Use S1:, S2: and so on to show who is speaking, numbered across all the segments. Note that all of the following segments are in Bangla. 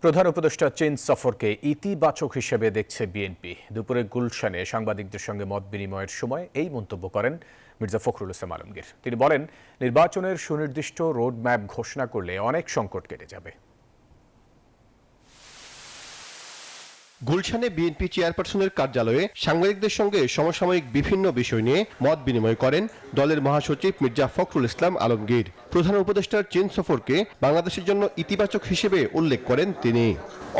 S1: প্রধান উপদেষ্টা চীন সফরকে ইতিবাচক হিসেবে দেখছে বিএনপি। দুপুরে গুলশানে সাংবাদিকদের সঙ্গে মত বিনিময়ের সময় এই মন্তব্য করেন মির্জা ফখরুল ইসলাম আলমগীর। তিনি বলেন, নির্বাচনের সুনির্দিষ্ট রোডম্যাপ ঘোষণা করলে অনেক সংকট কেটে যাবে।
S2: গুলশানে বিএনপি চেয়ারপারসনের কার্যালয়ে সাংবাদিকদের সঙ্গে সমসাময়িক বিভিন্ন বিষয় নিয়ে মত বিনিময় করেন দলের মহাসচিব মির্জা ফখরুল ইসলাম আলমগীর। প্রধান উপদেষ্টার চীন সফরকে বাংলাদেশের জন্য ইতিবাচক হিসেবে উল্লেখ করেন তিনি।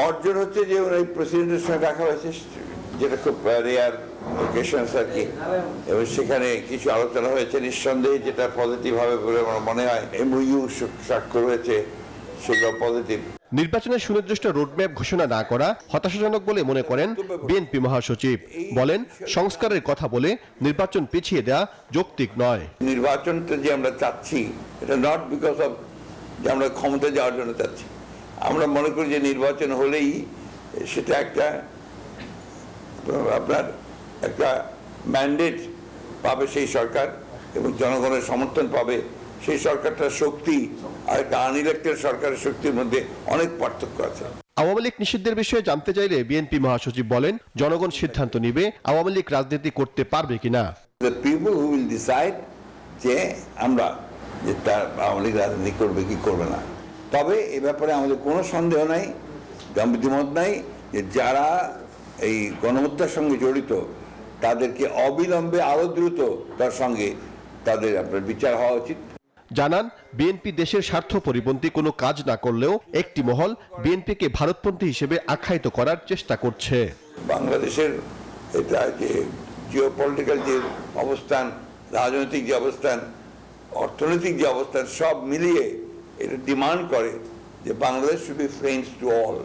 S3: অর্জন হচ্ছে যে প্রেসিডেন্টের সঙ্গে দেখা হয়েছে, যেটা খুব রেয়ার ওকেশনস আর কি, এবং সেখানে কিছু আলোচনা হয়েছে। নিঃসন্দেহে যেটা পজিটিভ হবে বলে আমার মনে হয়, এমওইউ স্বাক্ষর হয়েছে, সেগুলো পজিটিভ।
S2: নির্বাচনের সুনির্দিষ্ট রোডম্যাপ ঘোষণা না করা হতাশাজনক বলে মনে করেন বিএনপি মহাসচিব। বলেন, সংস্কারের কথা বলে নির্বাচন পিছিয়ে দেওয়া যৌক্তিক নয়।
S3: নির্বাচনটা যে আমরা চাচ্ছি, এটা নট বিকজ অফ যে আমরা ক্ষমতা যাওয়ার জন্য চাচ্ছি। আমরা মনে করি যে নির্বাচন হলেই সেটা আপনার একটা ম্যান্ডেট পাবে সেই সরকার, এবং জনগণের সমর্থন পাবে সেই সরকারটার শক্তি আর একটা আনইলেক্টেড সরকারের শক্তির মধ্যে অনেক পার্থক্য আছে।
S2: আওয়ামী লীগ নিষিদ্ধের বিষয়ে জানতে চাইলে বিএনপি মহাসচিব বলেন, জনগণ সিদ্ধান্ত নিবে আওয়ামী লীগ রাজনীতি করতে পারবে কিনা।
S3: The people who will decide যে আমরা যে তার আওয়ামী লীগ রাজনীতি করবে কি করবে না। তবে এ ব্যাপারে আমাদের কোনো সন্দেহ নাই, দ্বিমত নাই, যে যারা এই গণহত্যার সঙ্গে জড়িত তাদেরকে অবিলম্বে আরো দ্রুত তার সঙ্গে তাদের আপনার বিচার হওয়া উচিত।
S2: জানান, বিএনপি দেশের স্বার্থ পরিপন্থী কোনো কাজ না করলেও একটি মহল বিএনপিকে ভারতপন্থী হিসেবে আখ্যায়িত করার চেষ্টা করছে।
S3: বাংলাদেশের এটা যে জিওপলিটিক্যাল যে অবস্থান, রাজনৈতিক যে অবস্থান, অর্থনৈতিক যে অবস্থান, সব মিলিয়ে এটা ডিমান্ড করে যে Bangladesh should be friends to all.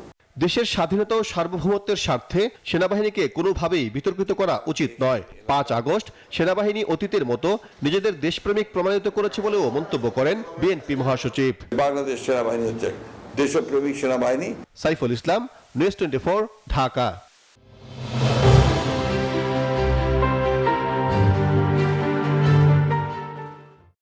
S2: দেশের স্বাধীনতা ও সার্বভৌমত্বের স্বার্থে সেনাবাহিনীকে কোনোভাবেই বিতর্কিত করা উচিত নয়। 5 আগস্ট সেনাবাহিনী অতীতের মতো নিজেদের দেশপ্রেমিক প্রমাণিত করেছে বলেও মন্তব্য করেন বিএনপি মহাসচিব।
S3: বাংলাদেশ সেনাবাহিনী হচ্ছে দেশপ্রেমিক সেনাবাহিনী।
S2: সাইফুল ইসলাম, নিউজ 24, ঢাকা।